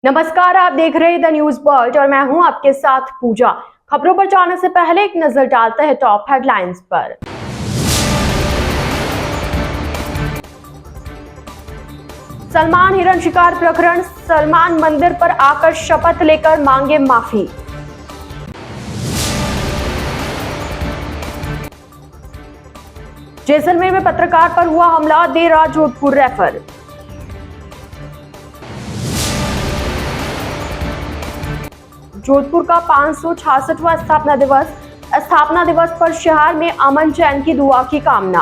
नमस्कार, आप देख रहे हैं द न्यूज वर्ल्ड और मैं हूं आपके साथ पूजा। खबरों पर जाने से पहले एक नजर डालते हैं टॉप हेडलाइंस पर। सलमान हिरण शिकार प्रकरण, सलमान मंदिर पर आकर शपथ लेकर मांगे माफी। जैसलमेर में पत्रकार पर हुआ हमला, देर रात जोधपुर रेफर। जोधपुर का 566वां स्थापना दिवस पर शहर में अमन चैन की दुआ की कामना।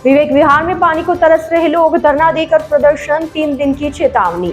विवेक विहार में पानी को तरस रहे लोग, धरना देकर प्रदर्शन, 3 दिन की चेतावनी।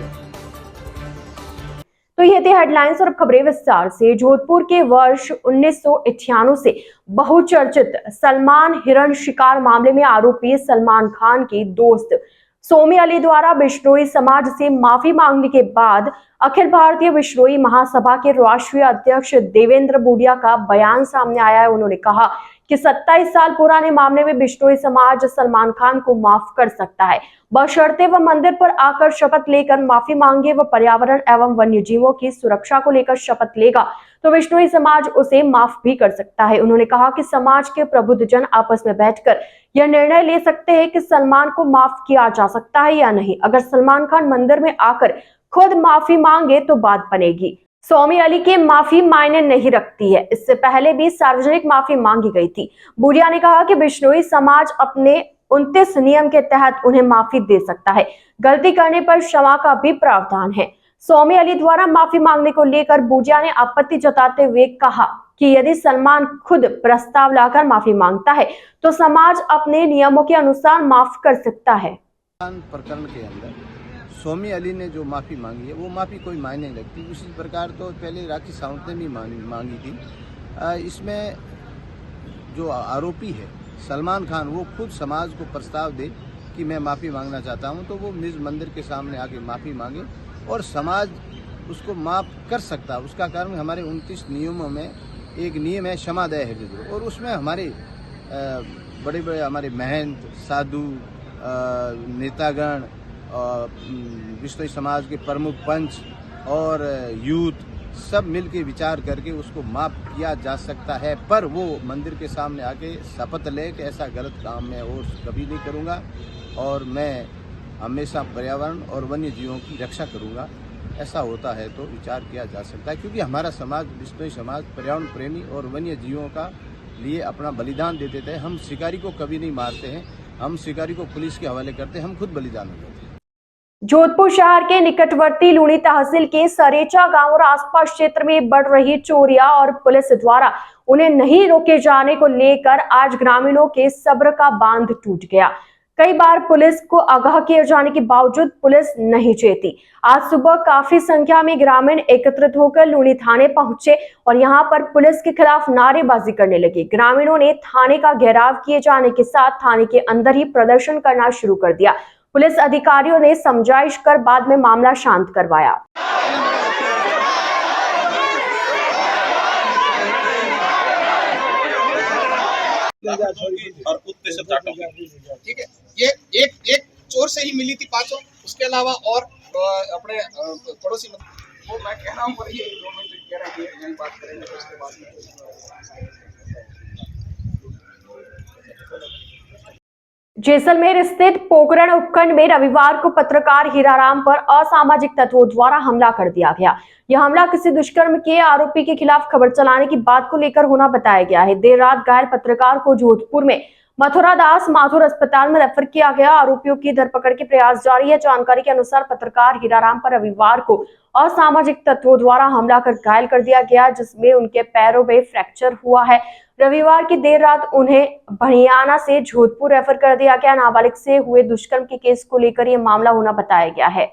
तो ये थी हेडलाइंस और अब खबरें विस्तार से। जोधपुर के वर्ष 1991 से बहुचर्चित सलमान हिरण शिकार मामले में आरोपी सलमान खान के दोस्त सोमी अली द्वारा बिश्नोई समाज से माफी मांगने के बाद अखिल भारतीय बिश्नोई महासभा के राष्ट्रीय अध्यक्ष देवेंद्र बूडिया का बयान सामने आया है। उन्होंने कहा कि 27 साल पुराने मामले में बिश्नोई समाज सलमान खान को माफ कर सकता है, बशर्ते वह मंदिर पर आकर शपथ लेकर माफी मांगे। वह पर्यावरण एवं वन्य जीवों की सुरक्षा को लेकर शपथ लेगा तो बिश्नोई समाज उसे माफ भी कर सकता है। उन्होंने कहा कि समाज के प्रबुद्धजन आपस में बैठकर यह निर्णय ले सकते हैं कि सलमान को माफ किया जा सकता है या नहीं। अगर सलमान खान मंदिर में आकर खुद माफी मांगे तो बात बनेगी। सोमी अली की माफी मायने नहीं रखती है, इससे पहले भी सार्वजनिक माफी मांगी गई थी। बूडिया ने कहा कि बिश्नोई समाज अपने 29 नियम के तहत उन्हें माफी दे सकता है, गलती करने पर क्षमा का भी प्रावधान है। सोमी अली द्वारा माफी मांगने को लेकर बूडिया ने आपत्ति जताते हुए कहा कि यदि सलमान खुद प्रस्ताव लाकर माफी मांगता है तो समाज अपने नियमों के अनुसार माफ कर सकता है। प्रकरण के अंदर सोमी अली ने जो माफ़ी मांगी है वो माफ़ी कोई मायने नहीं रखती। उसी प्रकार तो पहले राखी सावंत ने भी मांगी थी। इसमें जो आरोपी है सलमान खान वो खुद समाज को प्रस्ताव दे कि मैं माफ़ी मांगना चाहता हूं, तो वो निज मंदिर के सामने आके माफ़ी मांगे और समाज उसको माफ़ कर सकता है। उसका कारण हमारे 29 नियमों में एक नियम है क्षमादय हृदय, और उसमें हमारे बड़े बड़े हमारे महंत साधु नेतागण बिश्नोई समाज के प्रमुख पंच और यूथ सब मिलके विचार करके उसको माफ किया जा सकता है। पर वो मंदिर के सामने आके शपथ ले कि ऐसा गलत काम मैं और कभी नहीं करूँगा और मैं हमेशा पर्यावरण और वन्य जीवों की रक्षा करूँगा, ऐसा होता है तो विचार किया जा सकता है। क्योंकि हमारा समाज बिश्नोई समाज पर्यावरण प्रेमी और वन्य जीवों का लिए अपना बलिदान दे देते हैं। हम शिकारी को कभी नहीं मारते हैं, हम शिकारी को पुलिस के हवाले करते हैं, हम खुद बलिदान हो जाते हैं। जोधपुर शहर के निकटवर्ती लूणी तहसील के सरेचा गांव और आसपास क्षेत्र में बढ़ रही चोरियां और पुलिस द्वारा उन्हें नहीं रोके जाने को लेकर आज ग्रामीणों के सब्र का बांध टूट गया। कई बार पुलिस को आगाह किए जाने के बावजूद पुलिस नहीं चेती। आज सुबह काफी संख्या में ग्रामीण एकत्रित होकर लूणी थाने पहुंचे और यहां पर पुलिस के खिलाफ नारेबाजी करने लगे। ग्रामीणों ने थाने का घेराव किए जाने के साथ थाने के अंदर ही प्रदर्शन करना शुरू कर दिया। पुलिस अधिकारियों ने समझाइश कर बाद में मामला शांत करवाया। और कुत्ते से चाटो, ठीक है। ये एक चोर से ही मिली थी 500, उसके अलावा और अपने पड़ोसी वो मैं कह रहा हूँ पर ये 2 मिनट कह रहे हैं यही बात करेंगे तो उसके बाद जैसलमेर स्थित पोखरण उपखंड में रविवार को पत्रकार हीराराम पर असामाजिक तत्वों द्वारा हमला कर दिया गया। यह हमला किसी दुष्कर्म के आरोपी के खिलाफ खबर चलाने की बात को लेकर होना बताया गया है। देर रात घायल पत्रकार को जोधपुर में मथुरा दास माथुर अस्पताल में रेफर किया गया। आरोपियों की धरपकड़ के प्रयास जारी है। जानकारी के अनुसार पत्रकार हीराराम पर रविवार को असामाजिक तत्वों द्वारा हमला कर घायल कर दिया गया, जिसमें उनके पैरों में फ्रैक्चर हुआ है। रविवार की देर रात उन्हें भड़ियाना से जोधपुर रेफर कर दिया गया। नाबालिग से हुए दुष्कर्म के केस को लेकर यह मामला होना बताया गया है।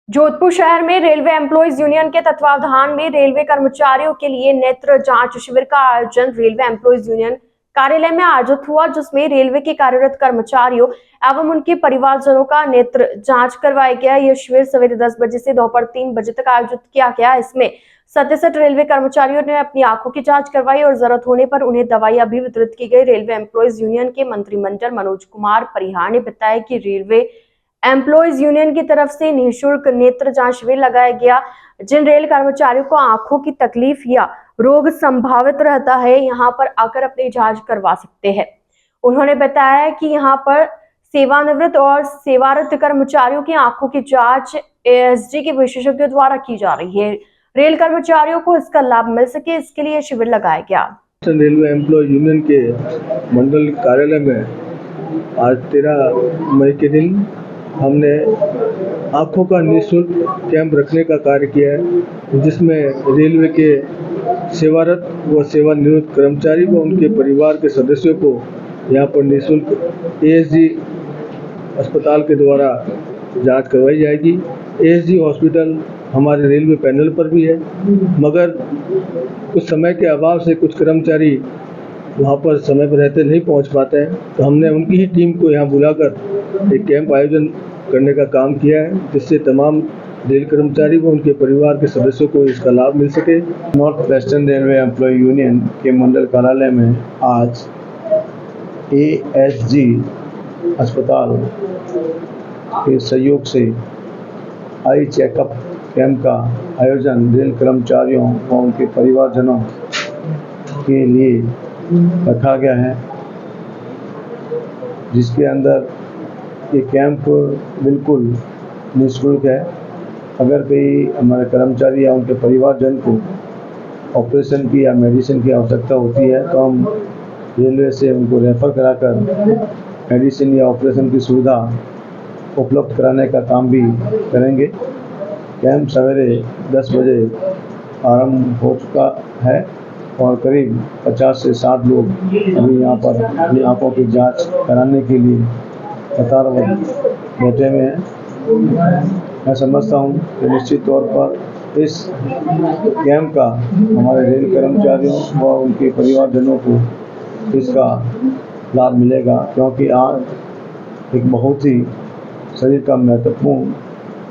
जोधपुर शहर में रेलवे एम्प्लॉइज यूनियन के तत्वावधान में रेलवे कर्मचारियों के लिए नेत्र जांच शिविर का आयोजन रेलवे एम्प्लॉइज यूनियन कार्यालय में आयोजित हुआ, जिसमें रेलवे के कार्यरत कर्मचारियों एवं उनके परिवारजनों का नेत्र जांच करवाया गया। यह शिविर सवेरे 10 बजे से दोपहर 3 बजे तक आयोजित किया गया। इसमें 67 रेलवे कर्मचारियों ने अपनी आंखों की जांच करवाई और जरूरत होने पर उन्हें दवाइयां भी वितरित की गई। रेलवे एम्प्लॉयज यूनियन के मंत्रिमंडल मनोज कुमार परिहार ने बताया कि रेलवे एम्प्लॉयज यूनियन की तरफ से निःशुल्क नेत्र जांच शिविर लगाया गया। जिन रेल कर्मचारियों को आंखों की तकलीफ या रोग संभावित रहता है, यहाँ पर आकर अपनी जांच करवा सकते हैं। उन्होंने बताया कि यहाँ पर सेवानिवृत्त और सेवारत कर्मचारियों की आंखों की जांच एएसजी के विशेषज्ञों द्वारा की जा रही है। रेल कर्मचारियों को इसका लाभ मिल सके, इसके लिए शिविर लगाया गया। रेलवे एम्प्लॉय यूनियन के मंडल कार्यालय में आज 13 मई के दिन हमने आँखों का निःशुल्क कैंप रखने का कार्य किया है, जिसमें रेलवे के सेवारत व सेवानिवृत्त कर्मचारी व उनके परिवार के सदस्यों को यहाँ पर निःशुल्क एएसजी अस्पताल के द्वारा जांच करवाई जाएगी। एएसजी हॉस्पिटल हमारे रेलवे पैनल पर भी है, मगर कुछ समय के अभाव से कुछ कर्मचारी वहाँ पर समय पर रहते नहीं पहुँच पाते हैं, तो हमने उनकी ही टीम को यहाँ बुलाकर एक कैंप आयोजन करने का काम किया है, जिससे तमाम रेल कर्मचारी व उनके परिवार के सदस्यों को इसका लाभ मिल सके। North western railway employee union के मंडल कार्यालय में आज एएसजी अस्पताल के सहयोग से आई चेकअप कैंप का आयोजन रेल कर्मचारियों व उनके परिवारजनों के लिए रखा गया है, जिसके अंदर ये कैंप बिल्कुल निःशुल्क है। अगर कोई हमारे कर्मचारी या उनके परिवारजन को ऑपरेशन की या मेडिसिन की आवश्यकता होती है, तो हम रेलवे से उनको रेफ़र कराकर मेडिसिन या ऑपरेशन की सुविधा उपलब्ध कराने का काम भी करेंगे। कैंप सवेरे 10 बजे आरंभ हो चुका है और करीब 50 से 60 लोग अभी यहाँ पर अपनी आँखों की जांच कराने के लिए कतार में बैठे हुए हैं। मैं समझता हूँ कि निश्चित तौर पर इस कैंप का हमारे रेल कर्मचारियों व उनके परिवारजनों को इसका लाभ मिलेगा, क्योंकि आँख एक बहुत ही शरीर का महत्वपूर्ण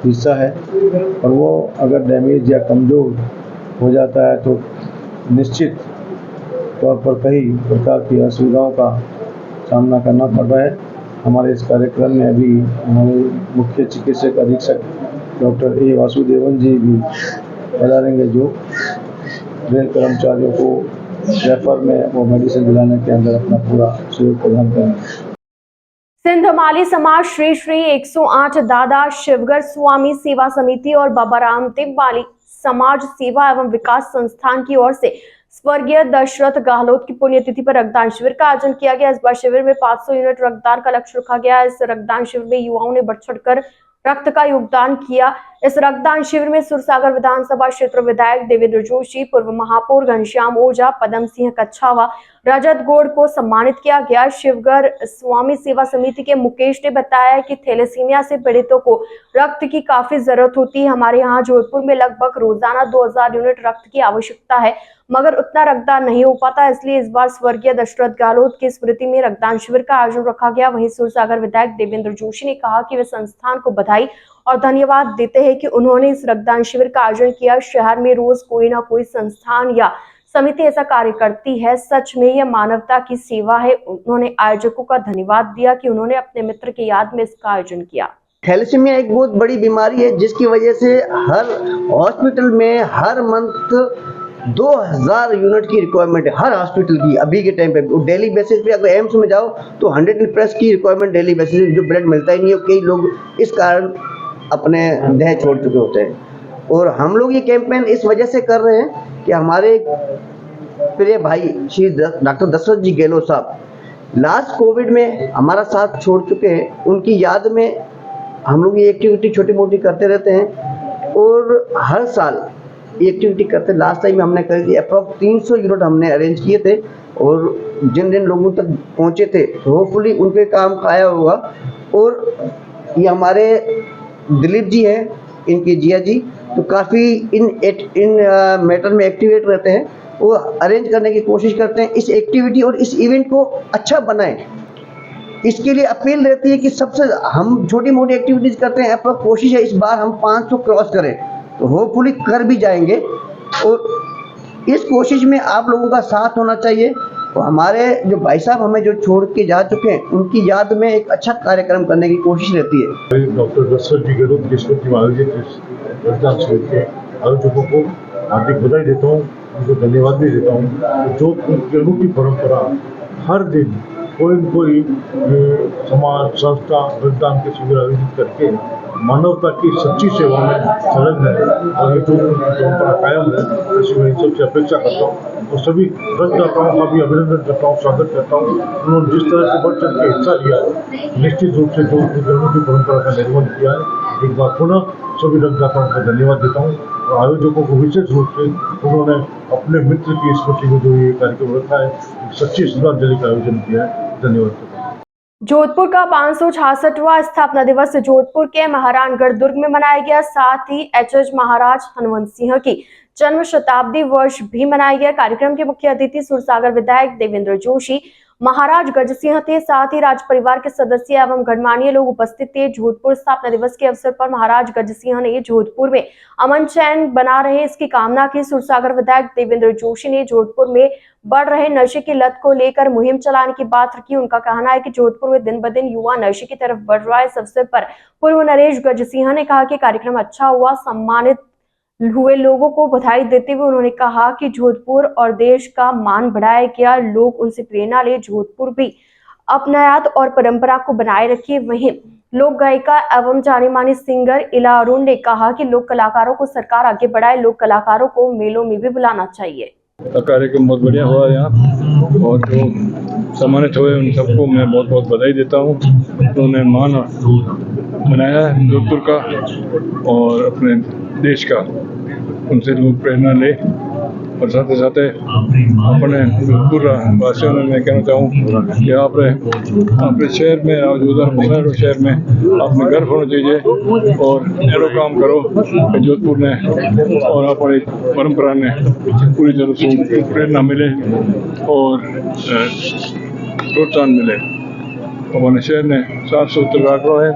हिस्सा है और वो अगर डैमेज या कमज़ोर हो जाता है तो निश्चित तौर पर कई प्रकार की असुविधाओं का सामना करना पड़ रहा है। हमारे इस कार्यक्रम में अभी हमारे मुख्य चिकित्सक अधीक्षक डॉक्टर ए वासुदेवन जी भी पधारेंगे, जो रेल कर्मचारियों को रेफर में वो मेडिसिन दिलाने के अंदर अपना पूरा सहयोग प्रदान करेंगे। सिंधमाली समाज श्री श्री 108 दादा शिवगर स्वामी सेवा समिति और बाबा रामदेव वाली समाज सेवा एवं विकास संस्थान की ओर से स्वर्गीय दशरथ गहलोत की पुण्यतिथि पर रक्तदान शिविर का आयोजन किया गया। इस बार शिविर में 500 यूनिट रक्तदान का लक्ष्य रखा गया। इस रक्तदान शिविर में युवाओं ने बढ़ चढ़कर रक्त का योगदान किया। इस रक्तदान शिविर में सुरसागर विधानसभा क्षेत्र विधायक देवेंद्र जोशी, पूर्व महापौर घनश्याम ओझा, पदम सिंह कच्छावा, रजत गौड़ को सम्मानित किया गया। शिवगर स्वामी सेवा समिति के मुकेश ने बताया कि थैलेसीमिया से पीड़ितों को रक्त की काफी जरूरत होती है। हमारे यहाँ जोधपुर में लगभग रोजाना 2000 यूनिट रक्त की आवश्यकता है, मगर उतना रक्तदान नहीं हो पाता, इसलिए इस बार स्वर्गीय दशरथ गहलोत की स्मृति में रक्तदान शिविर का आयोजन रखा गया। वहीं सुरसागर विधायक देवेंद्र जोशी ने कहा कि वे संस्थान को बधाई और धन्यवाद देते हैं कि उन्होंने इस रक्तदान शिविर का आयोजन किया। शहर में रोज कोई ना कोई संस्थान या समिति ऐसा कार्य करती है, सच में यह मानवता की सेवा है। उन्होंने आयोजकों का धन्यवाद दिया कि उन्होंने अपने मित्र की याद में इसका आयोजन किया। थैलेसीमिया एक बहुत बड़ी बीमारी है, जिसकी वजह से हर हॉस्पिटल में हर मंथ 2000 यूनिट की रिक्वायरमेंट है, हर हॉस्पिटल की अभी के टाइम पे। डेली बेसिस पे अगर एम्स में जाओ तो 100+ की रिक्वायरमेंट डेली बेसिस पे, जो ब्लड मिलता ही नहीं है। कई लोग इस कारण अपने देह छोड़ चुके होते हैं और हम लोग ये कैंपेन इस वजह से कर रहे हैं कि हमारे प्रिय भाई श्री डॉक्टर दशरथ जी गहलोत साहब लास्ट कोविड में हमारा साथ छोड़ चुके हैं। उनकी याद में हम लोग ये एक्टिविटी छोटी मोटी करते रहते हैं और हर साल ये एक्टिविटी करते। लास्ट टाइम हमने करी अप्रॉक्स 300 यूनिट हमने अरेंज किए थे और जिन जिन लोगों तक पहुंचे थे होपफुली उनके काम आया होगा। और ये हमारे दिलीप जी हैं, इनके जिया जी, तो काफ़ी इन मैटर में एक्टिवेट रहते हैं। वो अरेंज करने की कोशिश करते हैं। इस एक्टिविटी और इस इवेंट को अच्छा बनाएं, इसके लिए अपील रहती है कि सबसे हम छोटी मोटी एक्टिविटीज़ करते हैं, पर कोशिश है इस बार हम 500 क्रॉस करें, तो होपफुली कर भी जाएंगे। और इस कोशिश में आप लोगों का साथ होना चाहिए। तो हमारे जो भाई साहब हमें जो छोड़ के जा चुके हैं, उनकी याद में एक अच्छा कार्यक्रम करने की कोशिश रहती है। डॉक्टर दशरथ जी गहलोत की स्मृति में आयोजित रक्तदान शिविर के आयोजकों को हार्दिक बधाई देता हूँ, उनको धन्यवाद भी देता हूँ। जो उनकी अनूठी परंपरा हर दिन कोई न कोई समाज संस्था रक्तदान के शिविर आयोजित करके मानवता की सच्ची सेवा में संलग्न है, और ये जो परंपरा कायम है, ऐसी मैं सबसे अपेक्षा करता हूँ। और सभी रक्तदाताओं का भी अभिनंदन करता हूँ, स्वागत करता हूँ। उन्होंने जिस तरह से बढ़ चढ़ के हिस्सा लिया है, निश्चित रूप से जो की परंपरा का निर्माण किया है, एक बार पुनः सभी रक्तदाताओं को धन्यवाद देता हूँ। और आयोजकों को विशेष रूप से उन्होंने अपने मित्र की स्मृति में जो ये कार्यक्रम रखा है, सच्ची श्रद्धांजलि का आयोजन किया है। धन्यवाद। जोधपुर का 566वां स्थापना दिवस जोधपुर के महाराणगढ़ दुर्ग में मनाया गया। साथ ही एच महाराज हनुमंत सिंह की जन्म शताब्दी वर्ष भी मनाया गया। कार्यक्रम के मुख्य अतिथि सुरसागर विधायक देवेंद्र जोशी, महाराज गजसिंह थे। साथ ही राज परिवार के सदस्य एवं गणमान्य लोग उपस्थित थे। जोधपुर स्थापना दिवस के अवसर पर महाराज गजसिंह ने जोधपुर में अमन चैन बना रहे इसकी कामना की। सुरसागर विधायक देवेंद्र जोशी ने जोधपुर में बढ़ रहे नशे की लत को लेकर मुहिम चलाने की बात रखी। उनका कहना है कि जोधपुर में दिन ब दिन युवा नशे की तरफ बढ़ रहा है। इस अवसर पर पूर्व नरेश गजसिंह ने कहा कि कार्यक्रम अच्छा हुआ। सम्मानित हुए लोगों को बधाई देते हुए उन्होंने कहा कि जोधपुर और देश का मान बढ़ाया गया। लोग उनसे प्रेरणा ले जोधपुर भी अपनायात और परंपरा को बनाए रखिए। वहीं लोक गायिका एवं जानी मानी सिंगर इला अरुण ने कहा कि लोक कलाकारों को सरकार आगे बढ़ाए, लोक कलाकारों को मेलों में भी बुलाना चाहिए। कार्यक्रम बहुत बढ़िया हुआ यहाँ, और जो सम्मानित हुए उन सबको मैं बहुत बहुत बधाई देता हूँ। उन्होंने मान बनाया है जोधपुर का और अपने देश का, उनसे लोग प्रेरणा ले। और साथ ही साथ अपने जोधपुर वासियों में मैं कहना चाहूँ कि अपने शहर में उधर शहर में अपने गर्व होना चाहिए और ऐरो काम करो कि जोधपुर ने और अपनी परंपरा ने पूरी तरह से प्रेरणा मिले और प्रोत्साहन मिले। अपने शहर ने साफ सुथरा रखना है,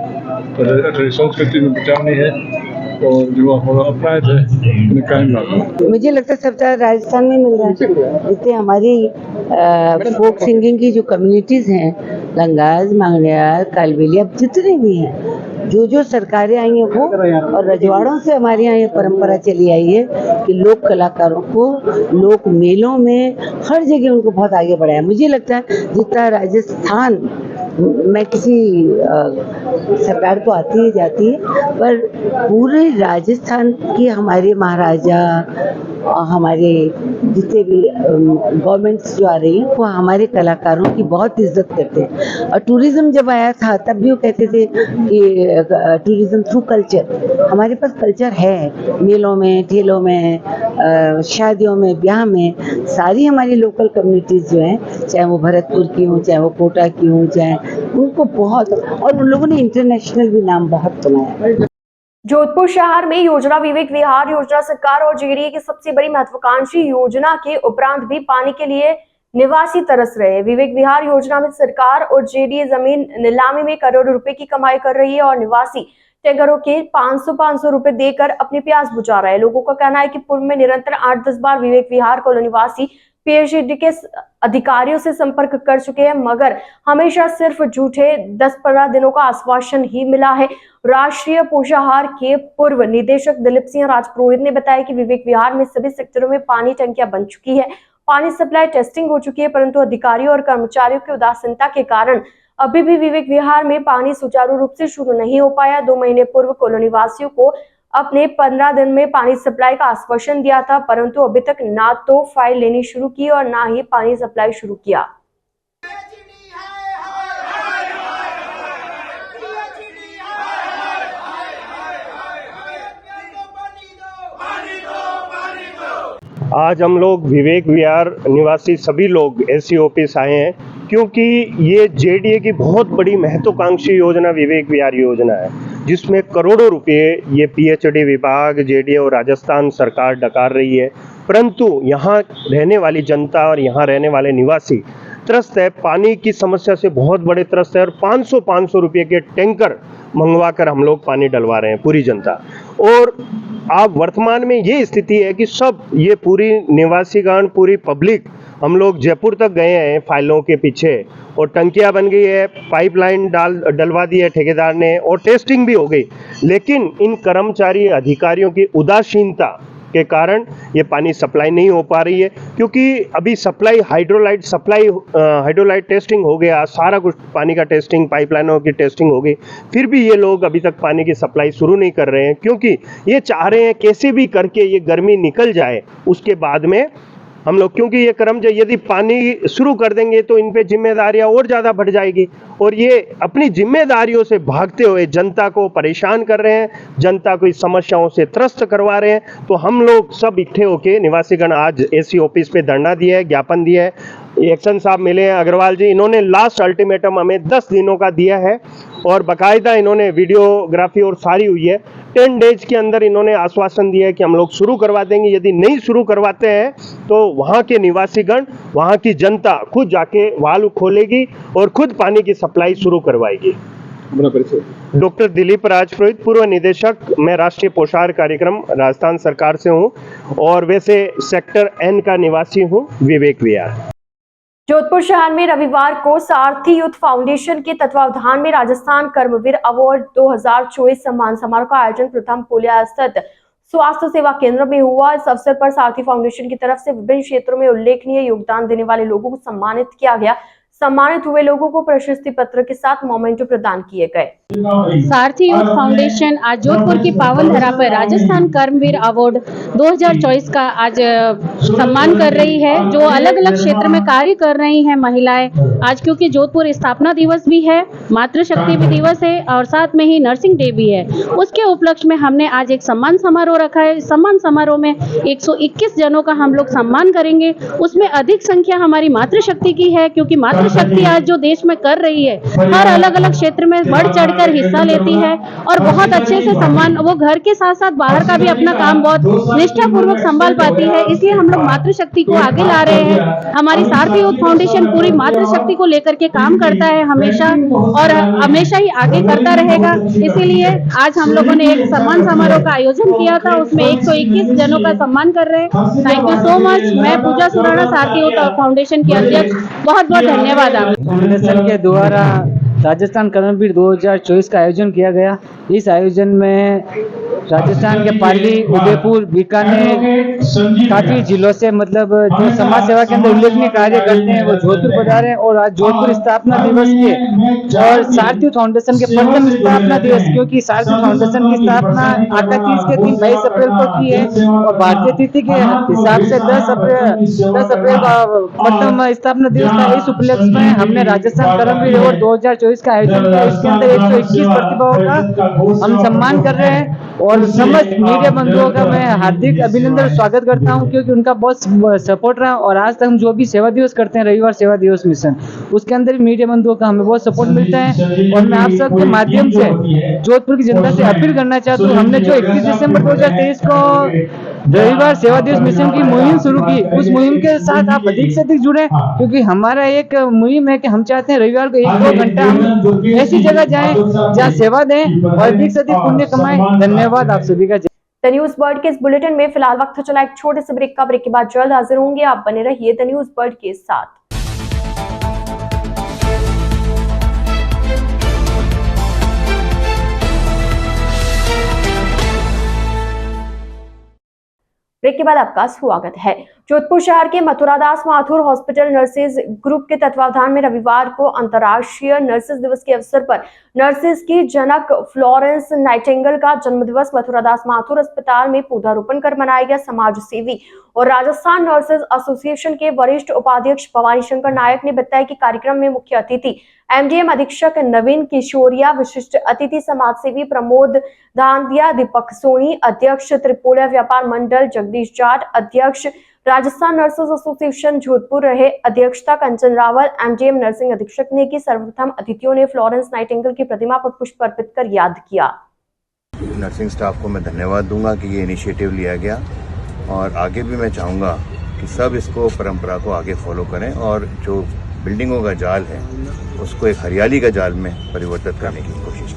संस्कृति में बचानी है और जो अपनाए थे उन्हें कायम रखना। मुझे लगता है सब तरह राजस्थान में मिल रहा है। जितने हमारी फोक सिंगिंग की जो कम्युनिटीज़ हैं, लंगाज, मांगड़ियार, कालबेलिया, जितने भी हैं, जो सरकारें आई हैं वो, और रजवाड़ों से हमारे यहाँ ये परंपरा चली आई है कि लोक कलाकारों को लोक मेलों में हर जगह उनको बहुत आगे बढ़ाया। मुझे लगता है जितना राजस्थान, मैं किसी सरकार को आती है जाती है, पर पूरे राजस्थान के हमारे महाराजा, हमारे जितने भी गवर्नमेंट्स जो आ रही हैं वो हमारे कलाकारों की बहुत इज्जत करते हैं। और टूरिज्म जब आया था तब भी वो कहते थे कि टूरिज्म थ्रू कल्चर। हमारे पास कल्चर है, मेलों में, ठेलों में, शादियों में, ब्याह में, सारी हमारी लोकल कम्युनिटीज़ जो हैं, चाहे वो भरतपुर की हों, चाहे वो कोटा की हों, चाहे उनको बहुत, और उन लोगों ने इंटरनेशनल भी नाम बहुत कमाया। जोधपुर शहर में योजना विवेक विहार योजना सरकार और जेडीए की सबसे बड़ी महत्वाकांक्षी योजना के उपरांत भी पानी के लिए निवासी तरस रहे। विवेक विहार योजना में सरकार और जेडीए जमीन नीलामी में करोड़ों रुपए की कमाई कर रही है और निवासी टैगरों के 500 रुपए देकर अपनी प्यास बुझा रहे हैं। लोगों का कहना है कि पूर्व में निरंतर 8-10 बार विवेक विहार कॉलोनी निवासी पीएचडी के अधिकारियों से संपर्क कर चुके हैं, मगर हमेशा सिर्फ झूठे 10-15 दिनों का आश्वासन ही मिला है। राष्ट्रीय पोषाहार के पूर्व निदेशक दिलीप सिंह राजपुरोहित ने बताया कि विवेक विहार में सभी सेक्टरों में पानी टंकियां बन चुकी है, पानी सप्लाई टेस्टिंग हो चुकी है, परंतु अधिकारियों और कर्मचारियों की उदासीनता के कारण अभी भी विवेक विहार में पानी सुचारू रूप से शुरू नहीं हो पाया। 2 महीने पूर्व कॉलोनी वासियों को अपने 15 दिन में पानी सप्लाई का आश्वासन दिया था, परंतु अभी तक ना तो फाइल लेनी शुरू की और ना ही पानी सप्लाई शुरू किया। आज हम लोग विवेक विहार निवासी सभी लोग एससी ऑफिस आए हैं, क्योंकि ये जेडीए की बहुत बड़ी महत्वाकांक्षी योजना विवेक विहार योजना है। जिसमें करोड़ों रुपए ये पीएचडी विभाग, जेडीए और राजस्थान सरकार डकार रही है, परंतु यहाँ रहने वाली जनता और यहाँ रहने वाले निवासी त्रस्त है, पानी की समस्या से बहुत बड़े त्रस्त है और 500 रुपये के टैंकर मंगवा कर हम लोग पानी डलवा रहे हैं पूरी जनता। और अब वर्तमान में ये स्थिति है कि सब ये पूरी निवासीगण, पूरी पब्लिक, हम लोग जयपुर तक गए हैं फाइलों के पीछे और टंकियां बन गई है, पाइपलाइन डलवा दी है ठेकेदार ने और टेस्टिंग भी हो गई, लेकिन इन कर्मचारी अधिकारियों की उदासीनता के कारण ये पानी सप्लाई नहीं हो पा रही है। क्योंकि अभी हाइड्रोलाइट टेस्टिंग हो गया, सारा कुछ पानी का टेस्टिंग, पाइपलाइनों की टेस्टिंग हो गई, फिर भी ये लोग अभी तक पानी की सप्लाई शुरू नहीं कर रहे हैं, क्योंकि ये चाह रहे हैं कैसे भी करके ये गर्मी निकल जाए, उसके बाद में हम लोग, क्योंकि ये कर्मचारी यदि पानी शुरू कर देंगे तो इन पे जिम्मेदारियां और ज़्यादा बढ़ जाएगी और ये अपनी जिम्मेदारियों से भागते हुए जनता को परेशान कर रहे हैं, जनता को इस समस्याओं से त्रस्त करवा रहे हैं। तो हम लोग सब इकट्ठे होके निवासीगण आज एसी ऑफिस पे धरना दिया है, ज्ञापन दिया है। एक्शन साहब मिले हैं अग्रवाल जी, इन्होंने लास्ट अल्टीमेटम हमें 10 दिनों का दिया है और बाकायदा इन्होंने वीडियोग्राफी और सारी हुई है। 10 डेज के अंदर इन्होंने आश्वासन दिया है कि हम लोग शुरू करवा देंगे। यदि नहीं शुरू करवाते हैं तो वहाँ के निवासीगण, वहाँ की जनता खुद जाके वाल्व खोलेगी और खुद पानी की सप्लाई शुरू करवाएगी। डॉक्टर दिलीप राजपुरोहित, पूर्व निदेशक, मैं राष्ट्रीय पोषाहार कार्यक्रम राजस्थान सरकार से हूँ और वैसे सेक्टर N का निवासी हूँ, विवेक विहार। जोधपुर शहर में रविवार को सारथी यूथ फाउंडेशन के तत्वावधान में राजस्थान कर्मवीर अवार्ड 2024 सम्मान समारोह का आयोजन प्रथम पुलिया स्थित स्वास्थ्य सेवा केंद्र में हुआ। इस अवसर पर सारथी फाउंडेशन की तरफ से विभिन्न क्षेत्रों में उल्लेखनीय योगदान देने वाले लोगों को सम्मानित किया गया। सम्मानित हुए लोगों को प्रशस्ति पत्र के साथ मोमेंटो प्रदान किए गए। सारथी यूथ फाउंडेशन आज जोधपुर की पावन धरा पर राजस्थान कर्मवीर अवार्ड 2024 का आज सम्मान कर रही है। जो अलग अलग क्षेत्र में कार्य कर रही हैं महिलाएं, आज क्योंकि जोधपुर स्थापना दिवस भी है, मातृशक्ति भी दिवस है और साथ में ही नर्सिंग डे भी है, उसके उपलक्ष्य में हमने आज एक सम्मान समारोह रखा है। सम्मान समारोह में 121 जनों का हम लोग सम्मान करेंगे। उसमें अधिक संख्या हमारी मातृशक्ति की है, क्योंकि मातृशक्ति आज जो देश में कर रही है, हर अलग अलग क्षेत्र में बढ़ चढ़ कर हिस्सा लेती है और बहुत अच्छे से सम्मान, वो घर के साथ साथ बाहर का भी अपना काम बहुत निष्ठापूर्वक संभाल पाती है। इसलिए हम लोग मातृशक्ति को आगे ला रहे हैं। हमारी सारथी यूथ फाउंडेशन पूरी मातृशक्ति को लेकर के काम करता है हमेशा और हमेशा ही आगे करता रहेगा। इसीलिए आज हम लोगों ने एक सम्मान समारोह का आयोजन किया था, उसमें 121 जनों का सम्मान कर रहे हैं। Thank you so much. मैं पूजा सुराणा, सारथी यूथ फाउंडेशन की अध्यक्ष, बहुत बहुत धन्यवाद। फाउंडेशन के द्वारा राजस्थान कर्मवीर 2024 का आयोजन किया गया। इस आयोजन में राजस्थान के पाली, उदयपुर, बीकानेर, काफी जिलों से मतलब जो समाज सेवा के अंदर उल्लेखनीय कार्य करते हैं वो जोधपुर पधारे और आज जोधपुर स्थापना दिवस के और सारथी फाउंडेशन के प्रथम स्थापना दिवस, क्योंकि सारथी फाउंडेशन की स्थापना 28 के दिन 22 अप्रैल को की है और भारतीय तिथि के हिसाब से 10 अप्रैल का प्रथम स्थापना दिवस था। इस उपलक्ष्य में हमने राजस्थान कर्मवीर अवार्ड 2024 का आयोजन किया। इसके अंदर 121 प्रतिभाओं का हम सम्मान कर रहे हैं और समस्त मीडिया बंधुओं का मैं हार्दिक अभिनंदन और स्वागत करता हूं, क्योंकि उनका बहुत सपोर्ट रहा और आज तक हम जो भी सेवा दिवस करते हैं, रविवार सेवा दिवस मिशन, उसके अंदर भी मीडिया बंधुओं का हमें बहुत सपोर्ट मिलता है। और मैं आप सबके माध्यम से जोधपुर की जनता से अपील करना चाहता हूँ, हमने जो 21 दिसंबर 2023 को रविवार सेवा दिवस मिशन की मुहिम शुरू की, उस मुहिम के साथ आप अधिक से अधिक जुड़े, क्योंकि हमारा एक मुहिम है कि हम चाहते हैं रविवार को 1-2 घंटा हम ऐसी जगह जाएं जहाँ सेवा दें और अधिक से अधिक पुण्य कमाएं। धन्यवाद आप सभी का। द न्यूज बर्ड के इस बुलेटिन में फिलहाल वक्त चला एक छोटे से ब्रेक का। ब्रेक के बाद जल्द हाजिर होंगे। आप बने रहिए द न्यूज बर्ड के साथ। ब्रेक के बाद आपका स्वागत है। जोधपुर शहर के Mathuradas Mathur hospital nurses group के तत्वावधान में रविवार को अंतर्राष्ट्रीय नर्सेज दिवस के अवसर पर नर्सेज की जनक फ्लोरेंस नाइटिंगेल का जन्मदिवस मथुरादास माथुर अस्पताल में पौधारोपण कर मनाया गया। समाज सेवी और राजस्थान नर्सेज एसोसिएशन के वरिष्ठ उपाध्यक्ष भवानी शंकर नायक ने बताया कि कार्यक्रम में मुख्य अतिथि एमडीएम अधीक्षक नवीन किशोरिया, विशिष्ट अतिथि समाजसेवी प्रमोद धांधिया, दीपक सोनी, अध्यक्ष त्रिपोलिया व्यापार मंडल जगदीश जाट, अध्यक्ष राजस्थान नर्सेज एसोसिएशन जोधपुर रहे। अध्यक्षता कंचन रावल, एमडीएम नर्सिंग अधीक्षक ने की। सर्वप्रथम अतिथियों ने फ्लोरेंस नाइटिंगेल की प्रतिमा पर पुष्प अर्पित कर याद किया। नर्सिंग स्टाफ को मैं धन्यवाद दूंगा कि ये इनिशिएटिव लिया गया, और आगे भी मैं चाहूँगा कि सब इसको परंपरा को आगे फॉलो करें और जो बिल्डिंगों का जाल है उसको एक हरियाली का जाल में परिवर्तित करने की कोशिश की।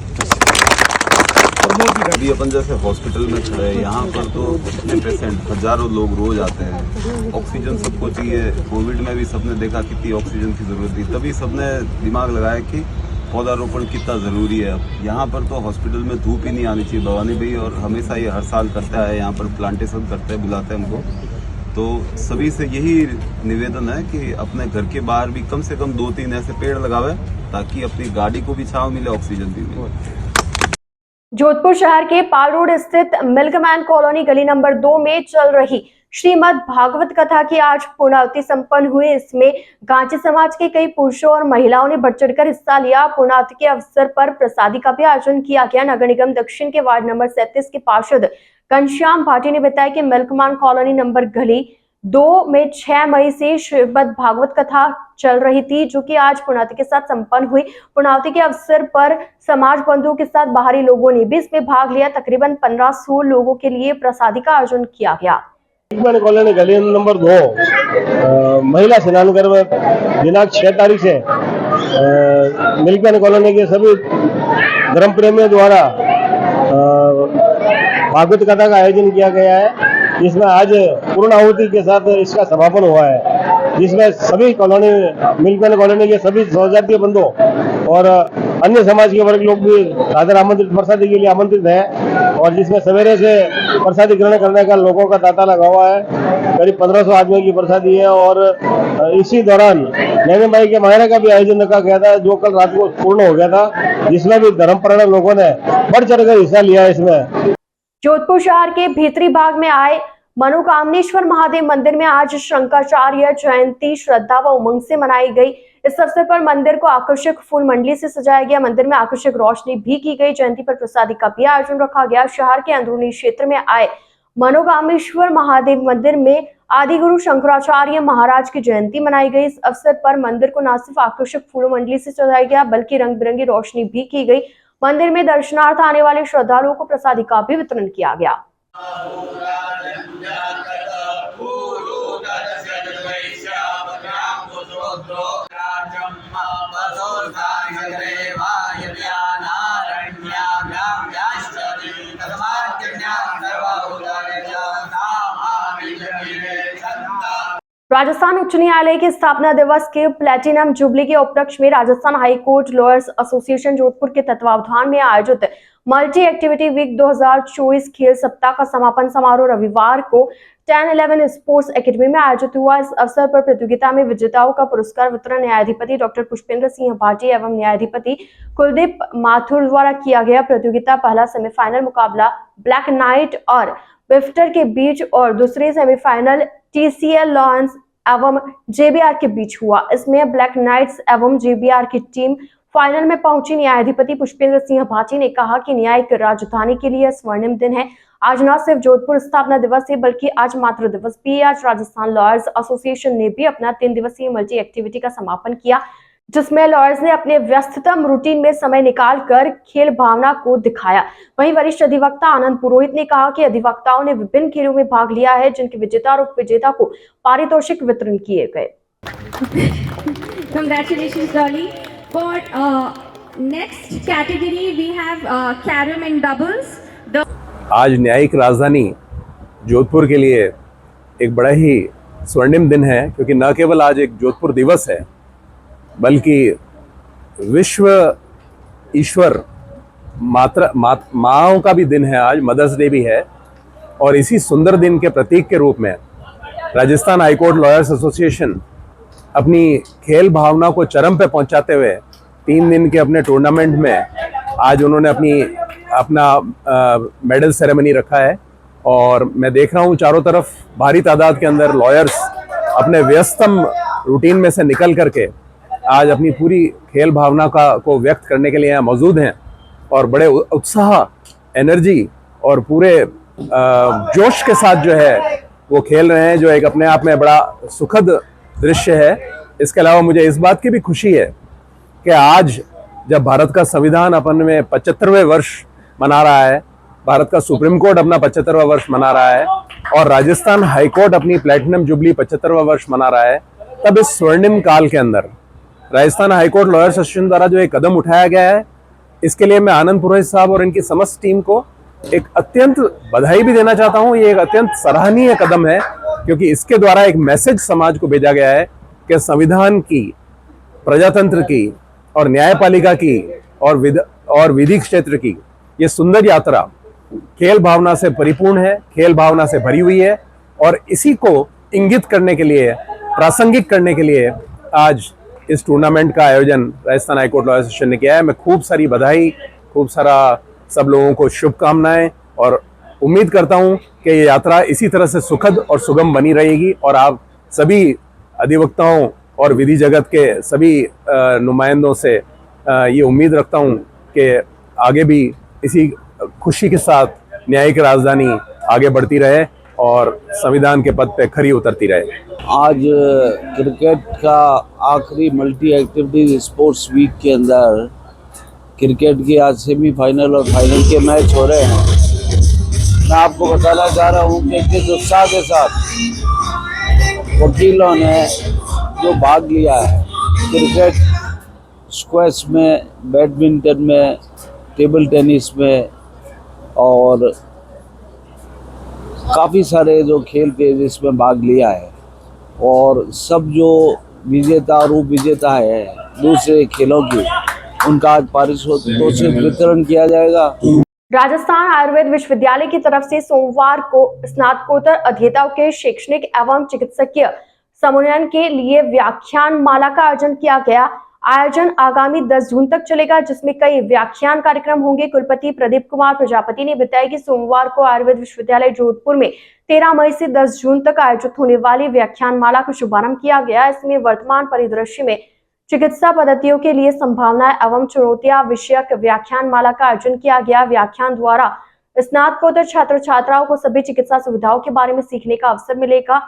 अभी अपन जैसे हॉस्पिटल में खड़े हैं, यहाँ पर तो कितने पेशेंट, हजारों लोग रोज आते हैं। ऑक्सीजन सबको चाहिए। कोविड में भी सबने देखा कितनी ऑक्सीजन की जरूरत थी, तभी सबने दिमाग लगाया कि पौधारोपण कितना ज़रूरी है। अब यहाँ पर तो हॉस्पिटल में धूप ही नहीं आनी चाहिए भवानी भाई, और हमेशा ये हर साल करता है, यहाँ पर प्लांटेशन करते हैं, बुलाते हैं हमको। तो सभी से यही निवेदन है कि अपने घर के बाहर भी कम से कम 2-3 ऐसे पेड़ लगावे, ताकि अपनी गाड़ी को भी छांव मिले, ऑक्सीजन भी मिले। जोधपुर शहर के पाल रोड स्थित मिल्कमैन कॉलोनी गली नंबर 2 में चल रही श्रीमद् भागवत कथा की आज पूर्णाहुति संपन्न हुई। इसमें गांची समाज के कई पुरुषों और महिलाओं ने बढ़ चढ़कर हिस्सा लिया। पूर्णाहुति के अवसर पर प्रसादी का भी आयोजन किया गया। नगर निगम दक्षिण के वार्ड नंबर 37 के पार्षद घनश्याम भाटी ने बताया कि मिल्कमैन कॉलोनी नंबर गली 2 में 6 मई से श्रीमद् भागवत कथा चल रही थी, जो कि आज पूर्णाहुति के साथ संपन्न हुई। पूर्णाहुति के अवसर पर समाज बंधुओं के साथ बाहरी लोगों ने भी इसमें भाग लिया। तकरीबन 1500 लोगों के लिए प्रसादी का आयोजन किया गया। मिल्कमैन कॉलोनी गली नंबर 2 महिला स्नान घर में दिनांक 6 तारीख से मिल्कमैन कॉलोनी के सभी धर्म प्रेमियों द्वारा भागवत कथा का आयोजन किया गया है, जिसमें आज पूर्णाहुति के साथ इसका समापन हुआ है, जिसमें सभी कॉलोनी मिल्कमैन कॉलोनी के सभी सौजातीय बंधु और अन्य समाज के वर्ग लोग भी राधर आमंत्रित प्रसादी के लिए आमंत्रित है, और जिसमें सवेरे से प्रसादी ग्रहण करने का लोगों का तांता लगा हुआ है। करीब 1500 आदमियों की प्रसादी है, और इसी दौरान नैनी माई के मायरे का भी आयोजन रखा गया था, जो कल रात को पूर्ण हो गया था, जिसमें भी धर्मपरायण लोगों ने बढ़ चढ़कर हिस्सा लिया है। इसमें जोधपुर शहर के भीतरी भाग में आए मनोकामनेश्वर महादेव मंदिर में आज शंकराचार्य जयंती श्रद्धा व उमंग से मनाई गई। इस अवसर पर मंदिर को आकर्षक फूल मंडली से सजाया गया। मंदिर में आकर्षक रोशनी भी की गई। जयंती पर प्रसादी का भी आयोजन रखा गया। शहर के अंदरूनी क्षेत्र में आए मनोकामेश्वर महादेव मंदिर में आदि गुरु शंकराचार्य महाराज की जयंती मनाई गई। इस अवसर पर मंदिर को न सिर्फ आकर्षक फूल मंडली से सजाया गया, बल्कि रंग बिरंगी रोशनी भी की गई। मंदिर में दर्शनार्थ आने वाले श्रद्धालुओं को प्रसादी का भी वितरण किया गया। राजस्थान उच्च न्यायालय के स्थापना दिवस के प्लेटिनम जुबली के उपलक्ष्य में Rajasthan high court lawyers association Jodhpur के तत्वावधान में आयोजित मल्टी एक्टिविटी वीक 2024 खेल सप्ताह का समापन समारोह रविवार को 10-11 स्पोर्ट्स एकेडमी में आयोजित हुआ। इस अवसर पर प्रतियोगिता में विजेताओं का पुरस्कार वितरण न्यायाधिपति डॉक्टर पुष्पेंद्र सिंह भाटी एवं न्यायाधिपति कुलदीप माथुर द्वारा किया गया। प्रतियोगिता पहला सेमीफाइनल मुकाबला ब्लैक नाइट और विफ्टर के बीच और दूसरे सेमीफाइनल TCL लॉयंस एवं JBR के बीच हुआ। इसमें ब्लैक नाइट्स एवं JBR की टीम फाइनल में पहुंची। न्यायाधिपति पुष्पेंद्र सिंह भाटी ने कहा कि न्यायिक राजधानी के लिए स्वर्णिम दिन है। आज न सिर्फ जोधपुर स्थापना दिवस है, बल्कि आज मातृ दिवस भी है। आज राजस्थान लॉयर्स एसोसिएशन ने भी अपना 3 दिवसीय मल्टी एक्टिविटी का समापन किया, जिसमें लॉयर्स ने अपने व्यस्ततम रूटीन में समय निकालकर खेल भावना को दिखाया। वहीं वरिष्ठ अधिवक्ता आनंद पुरोहित ने कहा कि अधिवक्ताओं ने विभिन्न खेलों में भाग लिया है, जिनके विजेता और उपविजेता को पारितोषिक वितरण किए गए। Congratulations, Dolly. For next category, we have carom and doubles. आज न्यायिक राजधानी जोधपुर के लिए एक बड़ा ही स्वर्णिम दिन है, क्योंकि न केवल आज एक जोधपुर दिवस है, बल्कि विश्व ईश्वर माँओं का भी दिन है। आज मदर्स डे भी है, और इसी सुंदर दिन के प्रतीक के रूप में राजस्थान हाईकोर्ट लॉयर्स एसोसिएशन अपनी खेल भावना को चरम पे पहुंचाते हुए 3 दिन के अपने टूर्नामेंट में आज उन्होंने अपना मेडल सेरेमनी रखा है। और मैं देख रहा हूँ चारों तरफ भारी तादाद के अंदर लॉयर्स अपने व्यस्तम रूटीन में से निकल करके आज अपनी पूरी खेल भावना को व्यक्त करने के लिए यहाँ मौजूद हैं, और बड़े उत्साह, एनर्जी और पूरे जोश के साथ जो है वो खेल रहे हैं, जो एक अपने आप में बड़ा सुखद दृश्य है। इसके अलावा मुझे इस बात की भी खुशी है कि आज जब भारत का संविधान अपन में 75वें वर्ष मना रहा है, भारत का सुप्रीम कोर्ट अपना 75वां वर्ष मना रहा है और राजस्थान हाईकोर्ट अपनी प्लेटिनम जुबली 75वां वर्ष मना रहा है, तब इस स्वर्णिम काल के अंदर राजस्थान हाईकोर्ट लॉयर्स एसोसिएशन द्वारा जो एक कदम उठाया गया है, इसके लिए मैं आनंद पुरोहित साहब और इनकी समस्त टीम को एक अत्यंत बधाई भी देना चाहता हूं। ये एक अत्यंत सराहनीय कदम है, क्योंकि इसके द्वारा एक मैसेज समाज को भेजा गया है कि संविधान की, प्रजातंत्र की और न्यायपालिका की और विधि क्षेत्र की ये सुंदर यात्रा खेल भावना से परिपूर्ण है, खेल भावना से भरी हुई है, और इसी को इंगित करने के लिए, प्रासंगिक करने के लिए आज इस टूर्नामेंट का आयोजन राजस्थान हाईकोर्ट लॉयर्स एसोसिएशन ने किया है। मैं खूब सारी बधाई, खूब सारा सब लोगों को शुभकामनाएं, और उम्मीद करता हूं कि ये यात्रा इसी तरह से सुखद और सुगम बनी रहेगी, और आप सभी अधिवक्ताओं और विधि जगत के सभी नुमाइंदों से ये उम्मीद रखता हूं कि आगे भी इसी खुशी के साथ न्यायिक राजधानी आगे बढ़ती रहे और संविधान के पद पे खरी उतरती रहे। आज क्रिकेट का आखिरी मल्टी एक्टिविटी स्पोर्ट्स वीक के अंदर क्रिकेट की आज सेमीफाइनल और फाइनल के मैच हो रहे हैं। मैं आपको बताना चाह रहा हूँ कि किस उत्साह के साथ वकीलों ने जो भाग लिया है क्रिकेट, स्क्वैश में, बैडमिंटन में, टेबल टेनिस में और काफ़ी सारे जो खेल थे जिसमें भाग लिया है, और सब जो विजेता और उप विजेता है दूसरे खेलों की, उनका आज पारितोषिक वितरण किया जाएगा। राजस्थान आयुर्वेद विश्वविद्यालय की तरफ से सोमवार को स्नातकोत्तर अध्येताओं के शैक्षणिक एवं चिकित्सकीय समन्वयन के लिए व्याख्यान माला का आयोजन किया गया। आयोजन आगामी 10 जून तक चलेगा, जिसमें कई व्याख्यान कार्यक्रम होंगे। कुलपति प्रदीप कुमार प्रजापति ने बताया कि सोमवार को आयुर्वेद विश्वविद्यालय जोधपुर में 13 मई से 10 जून तक आयोजित होने वाली व्याख्यान माला का शुभारंभ किया गया। इसमें वर्तमान परिदृश्य में चिकित्सा पद्धतियों के लिए संभावनाएं एवं चुनौतियां विषयक व्याख्यान माला का आयोजन किया गया। व्याख्यान द्वारा स्नातकोत्तर छात्र छात्राओं को सभी चिकित्सा सुविधाओं के बारे में सीखने का अवसर मिलेगा।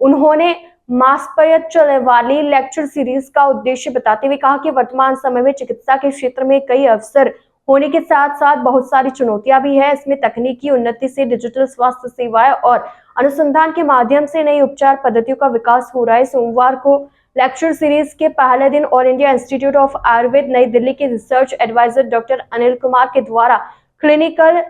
उन्होंने मासपयत चलने वाली लेक्चर सीरीज का उद्देश्य बताते हुए कहा कि वर्तमान समय में चिकित्सा के क्षेत्र में कई अवसर होने के साथ साथ बहुत सारी चुनौतियां भी है। इसमें तकनीकी उन्नति से डिजिटल स्वास्थ्य सेवाएं और अनुसंधान के माध्यम से नई उपचार पद्धतियों का विकास हो रहा है। सोमवार को लेक्चर सीरीज के पहले दिन all India institute of Ayurveda नई दिल्ली के research advisor doctor Anil Kumar के द्वारा क्लिनिकल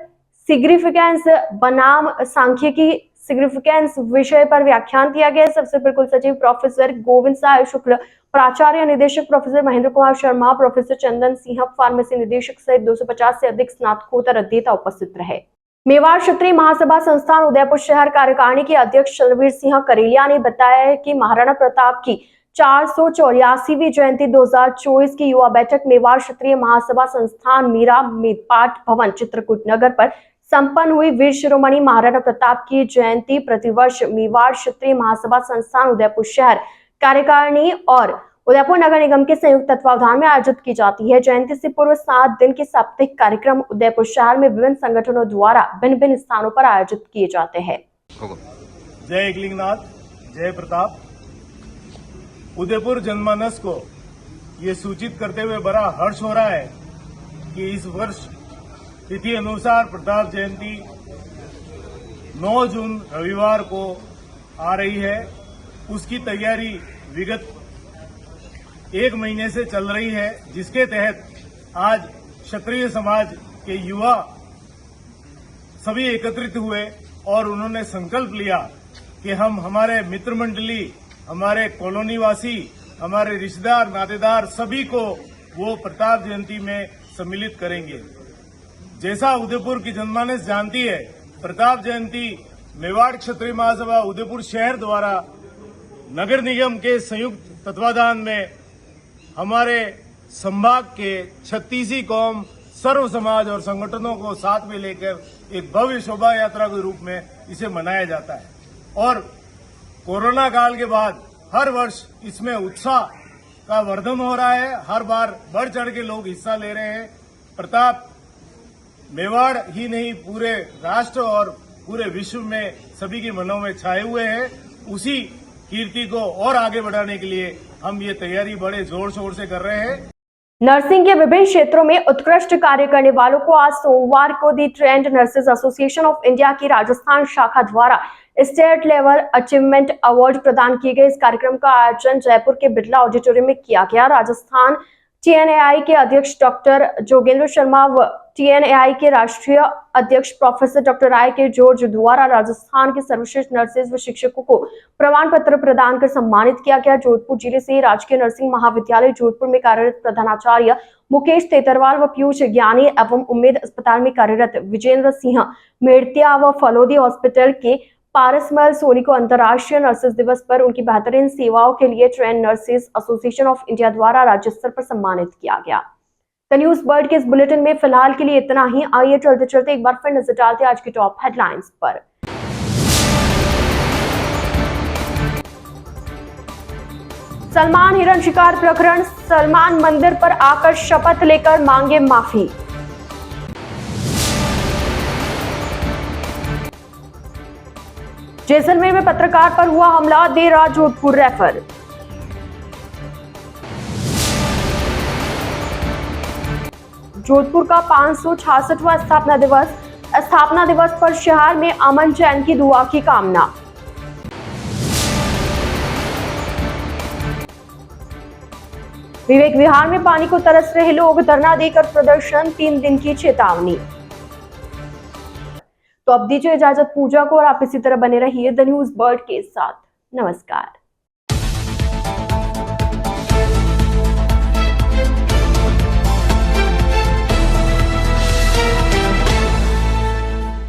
सिग्निफिकेंस बनाम सांख्यिकी सिग्निफिकेंस विषय पर व्याख्यान दिया गया। सबसे पर कुल सचिव प्रोफेसर गोविंद साय शुक्ल, प्राचार्य निदेशक professor Mahendra Kumar Sharma, professor Chandan Singh, pharmacy निदेशक सहित 250 से अधिक स्नातकोत्तर अध्येता उपस्थित रहे। मेवाड़ क्षत्रिय महासभा संस्थान उदयपुर शहर कार्यकारिणी के अध्यक्ष चलवीर सिंह करेलिया ने बताया है कि महाराणा प्रताप की 484वीं जयंती 2024 की युवा बैठक मेवाड़ क्षत्रिय महासभा संस्थान मीरा मेदपाट भवन चित्रकूट नगर पर संपन्न हुई। वीर शिरोमणि महाराणा प्रताप की जयंती प्रतिवर्ष मेवाड़ क्षत्रिय महासभा संस्थान उदयपुर शहर कार्यकारिणी और उदयपुर नगर निगम के संयुक्त तत्वावधान में आयोजित की जाती है। जयंती से पूर्व 7 दिन के साप्ताहिक कार्यक्रम उदयपुर शहर में विभिन्न संगठनों द्वारा भिन्न भिन्न स्थानों पर आयोजित किए जाते हैं। जय एकलिंगनाथ, जय प्रताप। उदयपुर जनमानस को ये सूचित करते हुए बड़ा हर्ष हो रहा है कि इस वर्ष तिथि अनुसार प्रताप जयंती 9 जून रविवार को आ रही है। उसकी तैयारी विगत 1 महीने से चल रही है, जिसके तहत आज क्षत्रिय समाज के युवा सभी एकत्रित हुए और उन्होंने संकल्प लिया कि हम हमारे मित्र मंडली, हमारे कॉलोनीवासी, हमारे रिश्तेदार नातेदार सभी को वो प्रताप जयंती में सम्मिलित करेंगे। जैसा उदयपुर की जनमानस जानती है, प्रताप जयंती मेवाड़ क्षत्रिय महासभा उदयपुर शहर द्वारा नगर निगम के संयुक्त तत्वाधान में हमारे संभाग के 36 कौम, सर्व समाज और संगठनों को साथ में लेकर एक भव्य शोभा यात्रा के रूप में इसे मनाया जाता है। और कोरोना काल के बाद हर वर्ष इसमें उत्साह का वर्धन हो रहा है। हर बार बढ़ चढ़ के लोग हिस्सा ले रहे हैं। प्रताप मेवाड़ ही नहीं, पूरे राष्ट्र और पूरे विश्व में सभी के मनों में छाए हुए हैं। उसी कीर्ति को और आगे बढ़ाने के लिए हम ये तैयारी बड़े जोर शोर से कर रहे हैं। नर्सिंग के विभिन्न क्षेत्रों में उत्कृष्ट कार्य करने वालों को आज सोमवार को दी trend nurses association of India की राजस्थान शाखा द्वारा स्टेट लेवल अचीवमेंट अवार्ड प्रदान किए गए। इस कार्यक्रम का आयोजन जयपुर के बिरला ऑडिटोरियम में किया गया। राजस्थान TNAI के अध्यक्ष डॉक्टर जोगेंद्र शर्मा व TNAI के राष्ट्रीय अध्यक्ष प्रोफेसर डॉक्टर राय के जॉर्ज द्वारा राजस्थान के सर्वश्रेष्ठ नर्सेज व शिक्षकों को प्रमाण पत्र प्रदान कर सम्मानित किया गया। जोधपुर जिले से राजकीय नर्सिंग महाविद्यालय जोधपुर में कार्यरत प्रधानाचार्य मुकेश तेतरवाल व पीयूष ज्ञानी एवं उम्मेद अस्पताल में कार्यरत विजेंद्र सिंह मेड़तिया व फलोदी हॉस्पिटल के पारसमल सोनी को अंतर्राष्ट्रीय नर्सेज दिवस पर उनकी बेहतरीन सेवाओं के लिए trend nurses association of India द्वारा राज्य स्तर पर सम्मानित किया गया। द न्यूज बर्ड के इस बुलेटिन में फिलहाल के लिए इतना ही। आइए चलते चलते एक बार फिर नजर डालते आज की टॉप हेडलाइंस पर। सलमान हिरण शिकार प्रकरण, सलमान मंदिर पर आकर शपथ लेकर मांगे माफी। जैसलमेर में पत्रकार पर हुआ हमला, देर रात जोधपुर रेफर। जोधपुर का 566वां स्थापना दिवस पर शहर में अमन चैन की दुआ की कामना। विवेक विहार में पानी को तरस रहे लोग, धरना देकर प्रदर्शन, 3 दिन की चेतावनी। तो अब दीजिए इजाजत पूजा को और आप इसी तरह बने रहिए द न्यूज बर्ड के साथ। नमस्कार।